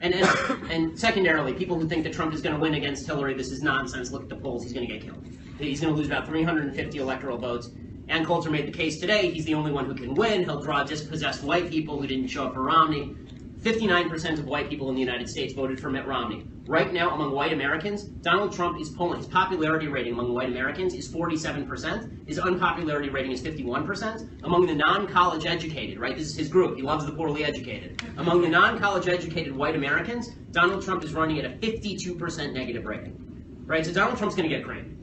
And secondarily, people who think that Trump is going to win against Hillary, this is nonsense. Look at the polls. He's going to get killed. He's going to lose about 350 electoral votes. Ann Coulter made the case today. He's the only one who can win. He'll draw dispossessed white people who didn't show up for Romney. 59% of white people in the United States voted for Mitt Romney. Right now, among white Americans, Donald Trump is polling. His popularity rating among white Americans is 47%. His unpopularity rating is 51%. Among the non-college educated, right, this is his group. He loves the poorly educated. Among the non-college educated white Americans, Donald Trump is running at a 52% negative rating. Right, so Donald Trump's going to get creamed.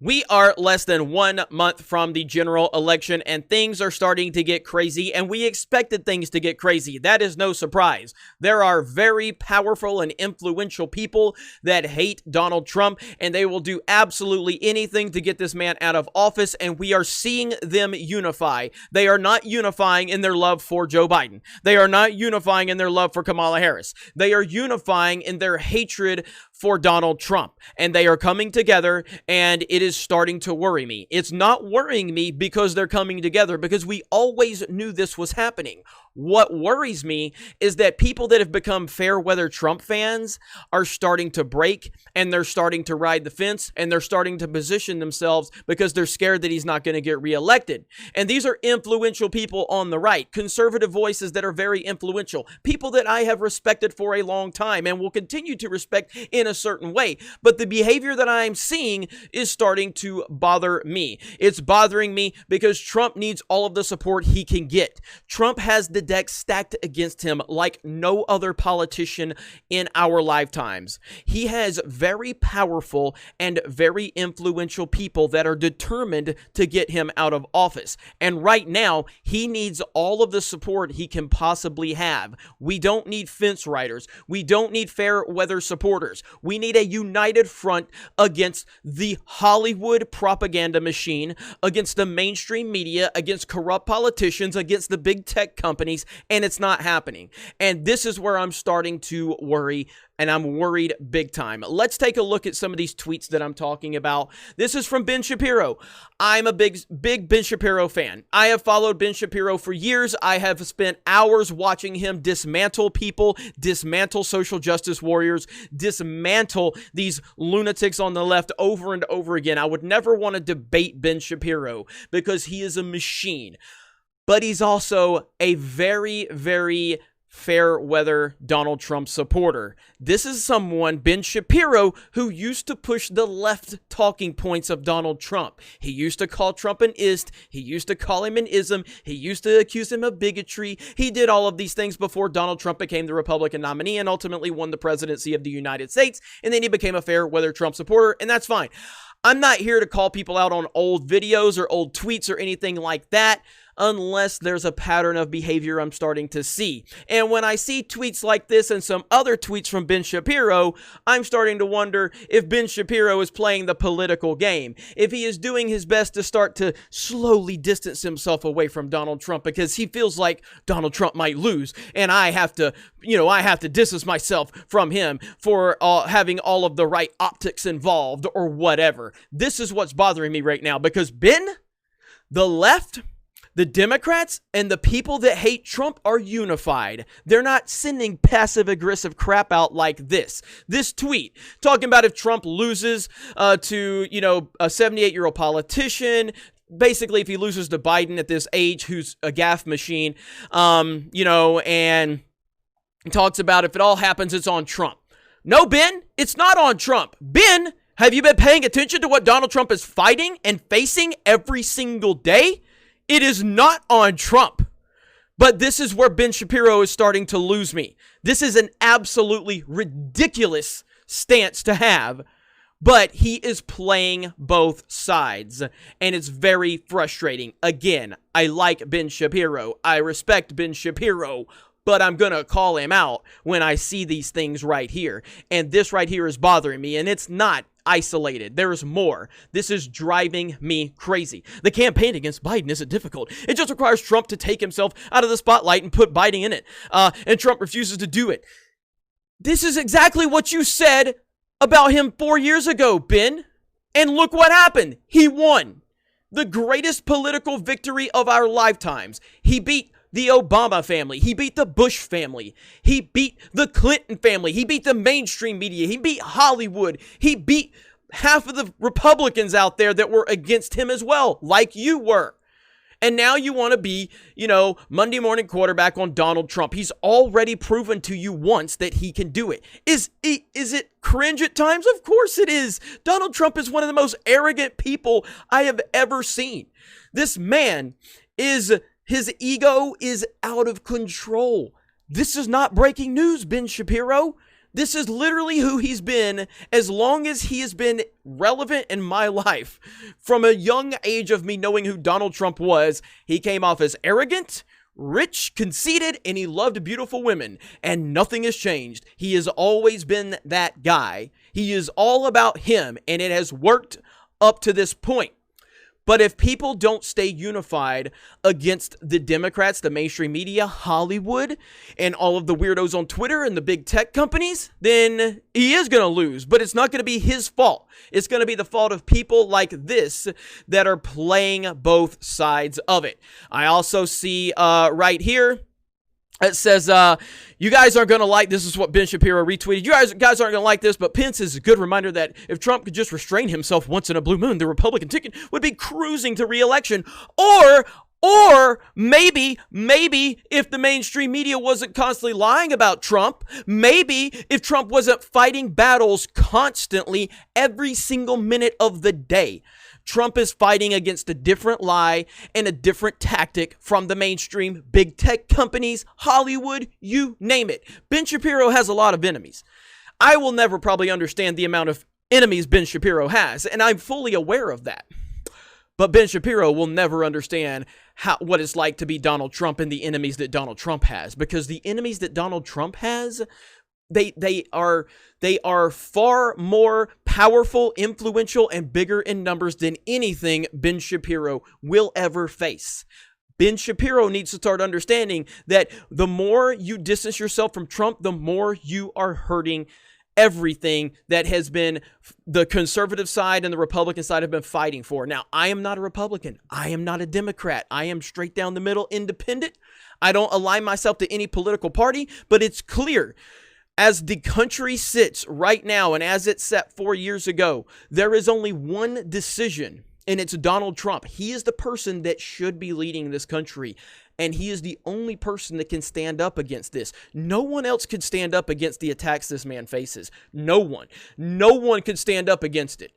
We are less than 1 month from the general election, and things are starting to get crazy, and we expected things to get crazy. That is no surprise. There are very powerful and influential people that hate Donald Trump, and they will do absolutely anything to get this man out of office, and we are seeing them unify. They are not unifying in their love for Joe Biden. They are not unifying in their love for Kamala Harris. They are unifying in their hatred for Donald Trump, and they are coming together, and it is starting to worry me. It's not worrying me because they're coming together, because we always knew this was happening. What worries me is that people that have become fair weather Trump fans are starting to break, and they're starting to ride the fence, and they're starting to position themselves because they're scared that he's not going to get reelected. And these are influential people on the right, conservative voices that are very influential, people that I have respected for a long time and will continue to respect in a certain way. But the behavior that I'm seeing is starting to bother me. It's bothering me because Trump needs all of the support he can get. Trump has the deck stacked against him like no other politician in our lifetimes. He has very powerful and very influential people that are determined to get him out of office. And right now, he needs all of the support he can possibly have. We don't need fence riders. We don't need fair weather supporters. We need a united front against the Hollywood propaganda machine, against the mainstream media, against corrupt politicians, against the big tech companies, and it's not happening. And this is where I'm starting to worry, and I'm worried big time. Let's take a look at some of these tweets that I'm talking about. This is from Ben Shapiro. I'm a big Ben Shapiro fan. I have followed Ben Shapiro for years. I have spent hours watching him dismantle people, dismantle social justice warriors, dismantle these lunatics on the left over and over again. I would never want to debate Ben Shapiro because he is a machine. But he's also a very, very fair weather Donald Trump supporter. This is someone, Ben Shapiro, who used to push the left talking points of Donald Trump. He used to call Trump an ist. He used to call him an ism. He used to accuse him of bigotry. He did all of these things before Donald Trump became the Republican nominee and ultimately won the presidency of the United States. And then he became a fair weather Trump supporter, and that's fine. I'm not here to call people out on old videos or old tweets or anything like that, unless there's a pattern of behavior I'm starting to see. And when I see tweets like this and some other tweets from Ben Shapiro, I'm starting to wonder if Ben Shapiro is playing the political game, if he is doing his best to start to slowly distance himself away from Donald Trump because he feels like Donald Trump might lose, and I have to distance myself from him for having all of the right optics involved or whatever. This is what's bothering me right now, because Ben, the left, the Democrats, and the people that hate Trump are unified. They're not sending passive-aggressive crap out like this. This tweet, talking about if Trump loses to, a 78-year-old politician, basically if he loses to Biden at this age, who's a gaffe machine, and talks about if it all happens, it's on Trump. No, Ben, it's not on Trump. Ben, have you been paying attention to what Donald Trump is fighting and facing every single day? It is not on Trump. But this is where Ben Shapiro is starting to lose me. This is an absolutely ridiculous stance to have, but he is playing both sides, and it's very frustrating. Again, I like Ben Shapiro. I respect Ben Shapiro, but I'm going to call him out when I see these things right here. And this right here is bothering me, and it's not isolated. There is more. This is driving me crazy. The campaign against Biden isn't difficult. It just requires Trump to take himself out of the spotlight and put Biden in it. And Trump refuses to do it. This is exactly what you said about him 4 years ago, Ben. And look what happened. He won the greatest political victory of our lifetimes. He beat the Obama family. He beat the Bush family. He beat the Clinton family. He beat the mainstream media. He beat Hollywood. He beat half of the Republicans out there that were against him as well, like you were. And now you want to be, Monday morning quarterback on Donald Trump. He's already proven to you once that he can do it. Is it cringe at times? Of course it is. Donald Trump is one of the most arrogant people I have ever seen. This man his ego is out of control. This is not breaking news, Ben Shapiro. This is literally who he's been as long as he has been relevant in my life. From a young age of me knowing who Donald Trump was, he came off as arrogant, rich, conceited, and he loved beautiful women. And nothing has changed. He has always been that guy. He is all about him, and it has worked up to this point. But if people don't stay unified against the Democrats, the mainstream media, Hollywood, and all of the weirdos on Twitter and the big tech companies, then he is going to lose. But it's not going to be his fault. It's going to be the fault of people like this that are playing both sides of it. I also see right here, it says, you guys aren't going to like, this is what Ben Shapiro retweeted. You guys aren't going to like this, but Pence is a good reminder that if Trump could just restrain himself once in a blue moon, the Republican ticket would be cruising to re-election. Or maybe if the mainstream media wasn't constantly lying about Trump, maybe if Trump wasn't fighting battles constantly every single minute of the day. Trump is fighting against a different lie and a different tactic from the mainstream big tech companies, Hollywood, you name it. Ben Shapiro has a lot of enemies. I will never probably understand the amount of enemies Ben Shapiro has, and I'm fully aware of that. But Ben Shapiro will never understand what it's like to be Donald Trump and the enemies that Donald Trump has, because the enemies that Donald Trump has, they are far more powerful, influential, and bigger in numbers than anything Ben Shapiro will ever face. Ben Shapiro needs to start understanding that the more you distance yourself from Trump, the more you are hurting everything that has been the conservative side and the Republican side have been fighting for. Now, I am not a Republican. I am not a Democrat. I am straight down the middle, independent. I don't align myself to any political party, but it's clear. As the country sits right now, and as it sat 4 years ago, there is only one decision, and it's Donald Trump. He is the person that should be leading this country, and he is the only person that can stand up against this. No one else could stand up against the attacks this man faces. No one. No one could stand up against it.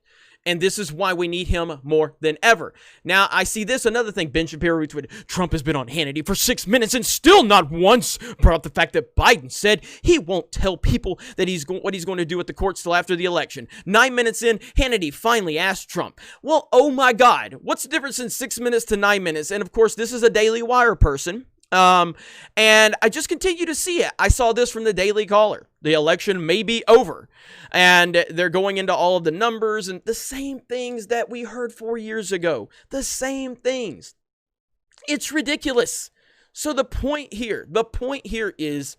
And this is why we need him more than ever. Now, I see this, another thing Ben Shapiro retweeted. Trump has been on Hannity for 6 minutes and still not once brought up the fact that Biden said he won't tell people that what he's going to do at the courts till after the election. 9 minutes in, Hannity finally asked Trump. Well, oh my God, what's the difference in 6 minutes to 9 minutes? And of course, this is a Daily Wire person. And I just continue to see it. I saw this from the Daily Caller. The election may be over, and they're going into all of the numbers and the same things that we heard 4 years ago. The same things. It's ridiculous. So the point here is,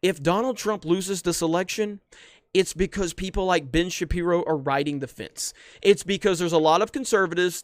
if Donald Trump loses this election, it's because people like Ben Shapiro are riding the fence. It's because there's a lot of conservatives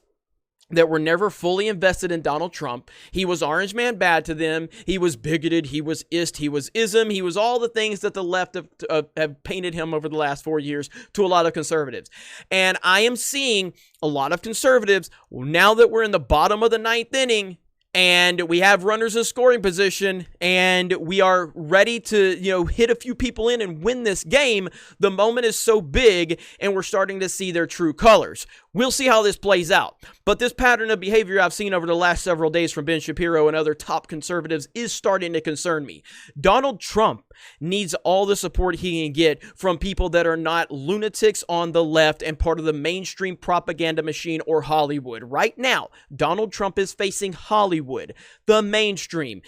that were never fully invested in Donald Trump. He was orange man bad to them. He was bigoted. He was ist. He was ism. He was all the things that the left have painted him over the last 4 years to a lot of conservatives. And I am seeing a lot of conservatives, now that we're in the bottom of the ninth inning, and we have runners in scoring position, and we are ready to, hit a few people in and win this game. The moment is so big, and we're starting to see their true colors. We'll see how this plays out. But this pattern of behavior I've seen over the last several days from Ben Shapiro and other top conservatives is starting to concern me. Donald Trump needs all the support he can get from people that are not lunatics on the left and part of the mainstream propaganda machine or Hollywood. Right now, Donald Trump is facing Hollywood, the mainstream,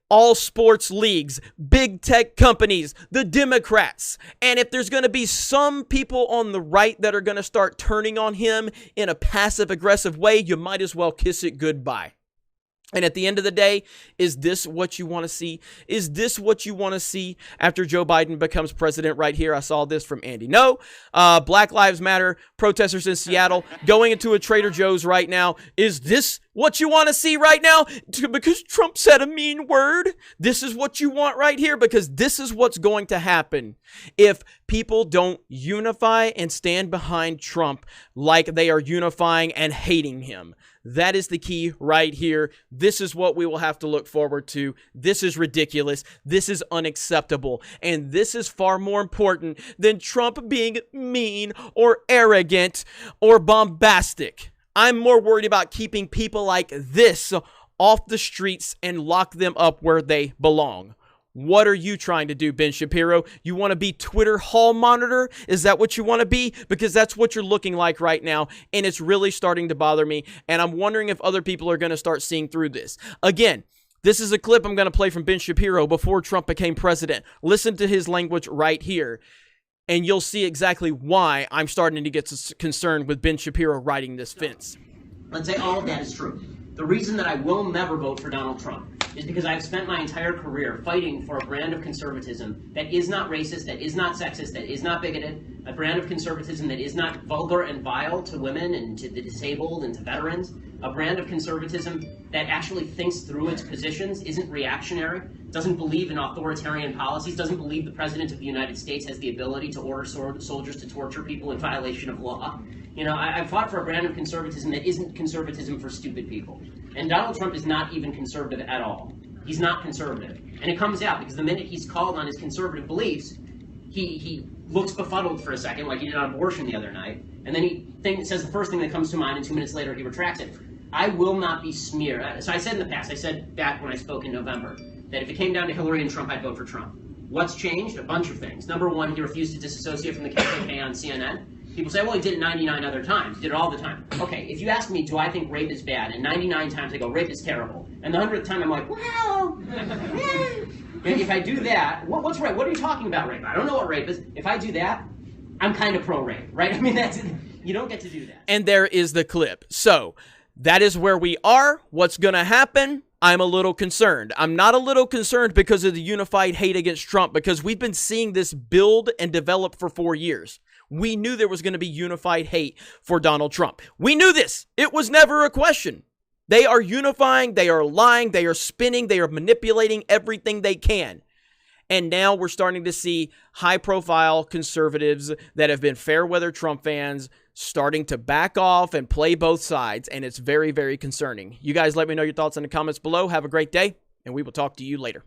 all sports leagues, big tech companies, the Democrats. And if there's going to be some people on the right that are going to start turning on him in a passive-aggressive way, you might as well kiss it goodbye. And at the end of the day, is this what you want to see? Is this what you want to see after Joe Biden becomes president right here? I saw this from Andy. No, Black Lives Matter protesters in Seattle going into a Trader Joe's right now. Is this what you want to see right now? Because Trump said a mean word. This is what you want right here, because this is what's going to happen if people don't unify and stand behind Trump like they are unifying and hating him. That is the key right here. This is what we will have to look forward to. This is ridiculous. This is unacceptable. And this is far more important than Trump being mean or arrogant or bombastic. I'm more worried about keeping people like this off the streets and lock them up where they belong. What are you trying to do, Ben Shapiro? You want to be Twitter hall monitor? Is that what you want to be? Because that's what you're looking like right now, and it's really starting to bother me, and I'm wondering if other people are going to start seeing through this. Again, this is a clip I'm going to play from Ben Shapiro before Trump became president. Listen to his language right here, and you'll see exactly why I'm starting to get concerned with Ben Shapiro riding this fence. Let's say all of that is true. The reason that I will never vote for Donald Trump is because I've spent my entire career fighting for a brand of conservatism that is not racist, that is not sexist, that is not bigoted, a brand of conservatism that is not vulgar and vile to women and to the disabled and to veterans, a brand of conservatism that actually thinks through its positions, isn't reactionary, doesn't believe in authoritarian policies, doesn't believe the President of the United States has the ability to order soldiers to torture people in violation of law. You know, I fought for a brand of conservatism that isn't conservatism for stupid people. And Donald Trump is not even conservative at all. He's not conservative. And it comes out because the minute he's called on his conservative beliefs, he looks befuddled for a second, like he did on abortion the other night. And then he says the first thing that comes to mind, and 2 minutes later he retracts it. I will not be smeared. So I said in the past, I said back when I spoke in November, that if it came down to Hillary and Trump, I'd vote for Trump. What's changed? A bunch of things. Number one, he refused to disassociate from the KKK on CNN. People say, well, he did it 99 other times. He did it all the time. Okay, if you ask me, do I think rape is bad? And 99 times I go, rape is terrible. And the 100th time I'm like, well, if I do that, what's rape? What are you talking about, rape? I don't know what rape is. If I do that, I'm kind of pro-rape, right? I mean, you don't get to do that. And there is the clip. So that is where we are. What's going to happen? I'm a little concerned. I'm not a little concerned because of the unified hate against Trump, because we've been seeing this build and develop for 4 years. We knew there was going to be unified hate for Donald Trump. We knew this. It was never a question. They are unifying, they are lying, they are spinning, they are manipulating everything they can. And now we're starting to see high-profile conservatives that have been fair-weather Trump fans starting to back off and play both sides, and it's very, very concerning. You guys let me know your thoughts in the comments below. Have a great day, and we will talk to you later.